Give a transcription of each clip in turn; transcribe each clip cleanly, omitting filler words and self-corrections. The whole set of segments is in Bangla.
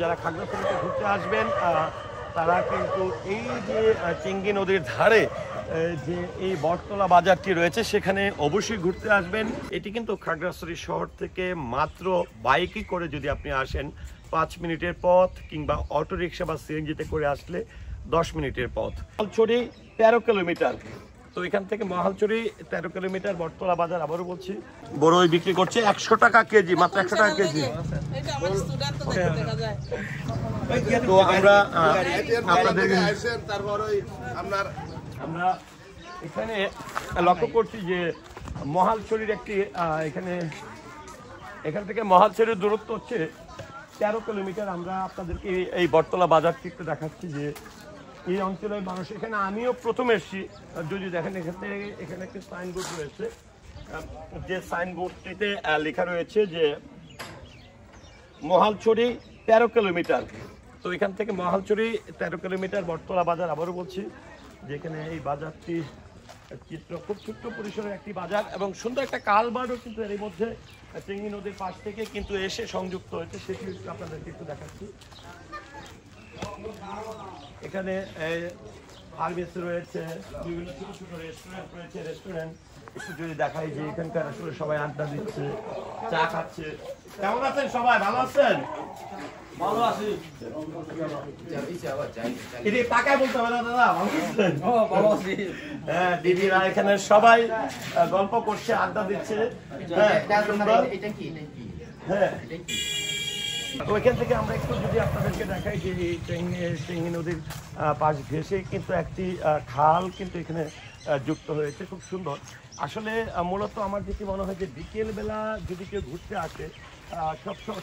যারা খাগড়াছড়িতে ঘুরতে আসবেন তারা কিন্তু এই যে চেঙ্গি নদীর ধারে যে এই বটতলা বাজারটি রয়েছে সেখানে অবশ্যই ঘুরতে আসবেন। এটি কিন্তু খাগড়াছড়ি শহর থেকে মাত্র বাইকে করে যদি আপনি আসেন 5 মিনিটের পথ, কিংবা অটো রিক্সা বা সিএনজিতে করে আসলে 10 মিনিটের পথ। মহালছড়ি 13 কিলোমিটার, তো এখান থেকে মহালছড়ি 13 কিলোমিটার। বটতলা বাজার আবারও বলছি, বড়ই বিক্রি করছে 100 টাকা কেজি, মাত্র 100 টাকা কেজি। তো আমরা আপনাদের আমরা এখানে লক্ষ্য করছি যে মহালছড়ির একটি এখান থেকে মহালছড়ির দূরত্ব হচ্ছে 13 কিলোমিটার। আমরা আপনাদেরকে এই বটতলা বাজারটি একটু দেখাচ্ছি যে এই অঞ্চলের মানুষ, এখানে আমিও প্রথম এসেছি। যদি দেখেন এখানে একটি সাইনবোর্ড রয়েছে, যে সাইনবোর্ডটিতে লেখা রয়েছে যে মহালছড়ি 13 কিলোমিটার। তো এখান থেকে মহালছড়ি 13 কিলোমিটার বটতলা বাজার আবারও বলছি, যেখানে এই বাজারটি চিত্র খুব ছোট্ট পরিসরের একটি বাজার এবং সুন্দর একটা কালভার্টও কিন্তু এর মধ্যে চেঙ্গি নদীর পাশ থেকে কিন্তু এসে সংযুক্ত হয়েছে, সেটি আপনাদেরকে একটু দেখাচ্ছি। এখানে ফার্মেসি রয়েছে, বিভিন্ন ছোট ছোট রেস্টুরেন্ট রয়েছে। রেস্টুরেন্ট একটু যদি দেখাই যে এখানকার আসলে সবাই আড্ডা দিচ্ছে, চা খাচ্ছে। কেমন আছেন সবাই? ভালো আছেন? ভালো আছি। টাকায় বলতে হবে না দাদা, ভালো আছি। হ্যাঁ, দিদিরা এখানে সবাই গল্প করছে, আড্ডা দিচ্ছে। হ্যাঁ, তো এখান থেকে আমরা একটু যদি আপনাদেরকে দেখাই যে চেঙ্গি নদীর পাশ ঘেঁষে কিন্তু একটি খাল কিন্তু এখানে যুক্ত হয়েছে, খুব সুন্দর। আসলে মূলত আমার যেটি মনে হয় যে বিকেলবেলা যদি কেউ ঘুরতে আসে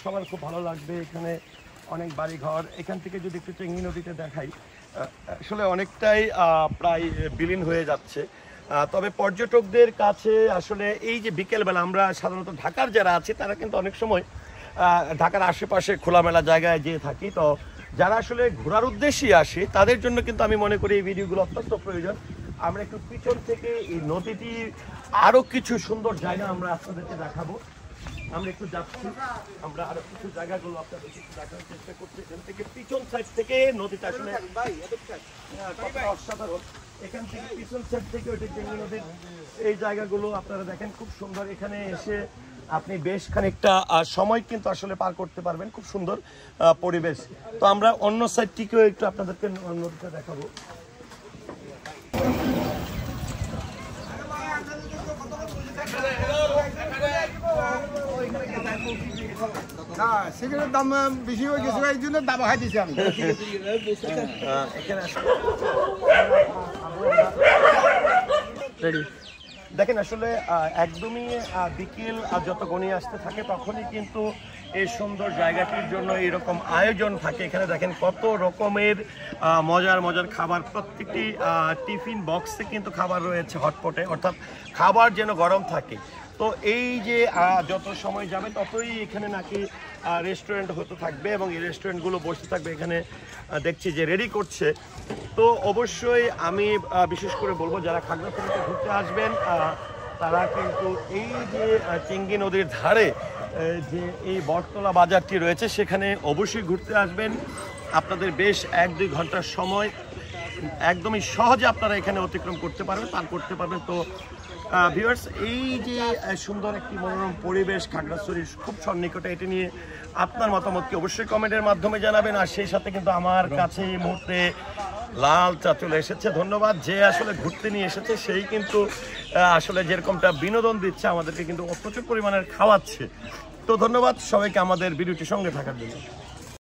সবার খুব ভালো লাগবে। এখানে অনেক বাড়িঘর, এখান থেকে যদি একটু চেঙ্গি নদীতে দেখাই আসলে অনেকটাই প্রায় বিলীন হয়ে যাচ্ছে। তবে পর্যটকদের কাছে আসলে এই যে বিকেলবেলা, আমরা সাধারণত ঢাকার যারা আছি তারা কিন্তু অনেক সময় ঢাকার আশেপাশে খোলামেলা জায়গায় যেয়ে থাকি, তো যারা আসলে ঘোরার উদ্দেশ্যেই আসে তাদের জন্য কিন্তু আমি মনে করি এই ভিডিওগুলো অত্যন্ত প্রয়োজন। আমরা একটু পিছন থেকে এই নদীটির আরও কিছু সুন্দর জায়গা আমরা আপনাদেরকে দেখাবো। আমরা একটু যাচ্ছি, আমরা আরো কিছু জায়গাগুলো আপনাদেরকে একটু দেখানোর চেষ্টা করছি। এখান থেকে পিছন সাইড থেকে নদীটা আসলে অসাধারণ। এখান থেকে পিছন সাইড থেকে ওইটা চেঙ্গি নদীর এই জায়গাগুলো আপনারা দেখেন, খুব সুন্দর। এখানে এসে আপনি বেশ খানিকটা সময় কিন্তু আসলে পার করতে পারবেন, খুব সুন্দর পরিবেশ। তো আমরা অন্য সাইডটিকেও একটু আপনাদেরকে নদীটা দেখাবো। সিগারেটের দাম বেশি হয়ে গেছে, এই জন্য দাম হাই দিয়েছি আমি। দেখেন আসলে একদমই বিকেল যত গণিয়ে আসতে থাকে তখনই কিন্তু এই সুন্দর জায়গাটির জন্য এরকম আয়োজন থাকে। এখানে দেখেন কত রকমের মজার খাবার, প্রত্যেকটি টিফিন বক্সে কিন্তু খাবার রয়েছে হটপটে, অর্থাৎ খাবার যেন গরম থাকে। তো এই যে যত সময় যাবে ততই এখানে নাকি রেস্টুরেন্ট হতে থাকবে এবং এই রেস্টুরেন্টগুলো বসে থাকবে। এখানে দেখছি যে রেডি করছে। তো অবশ্যই আমি বিশেষ করে বলবো যারা খাগড়াছড়িতে ঘুরতে আসবেন তারা কিন্তু এই যে চেঙ্গি নদীর ধারে যে এই বটতলা বাজারটি রয়েছে সেখানে অবশ্যই ঘুরতে আসবেন। আপনাদের বেশ 1-2 ঘন্টার সময় একদমই সহজে আপনারা এখানে অতিক্রম করতে পারবেন, পার করতে পারবেন। তো ভিউয়ার্স, এই যে সুন্দর একটি মনোরম পরিবেশ খাগড়াছড়ির খুব সন্নিকটে, এটি নিয়ে আপনার মতামতকে অবশ্যই কমেন্টের মাধ্যমে জানাবেন। আর সেই সাথে কিন্তু আমার কাছে এই মুহূর্তে লাল চা চলে এসেছে। ধন্যবাদ। যে আসলে ঘুরতে নিয়ে এসেছে সেই কিন্তু আসলে যেরকমটা বিনোদন দিচ্ছে আমাদেরকে কিন্তু প্রচুর পরিমাণের খাওয়াচ্ছে। তো ধন্যবাদ সবাইকে আমাদের ভিডিওটি সঙ্গে থাকার জন্য।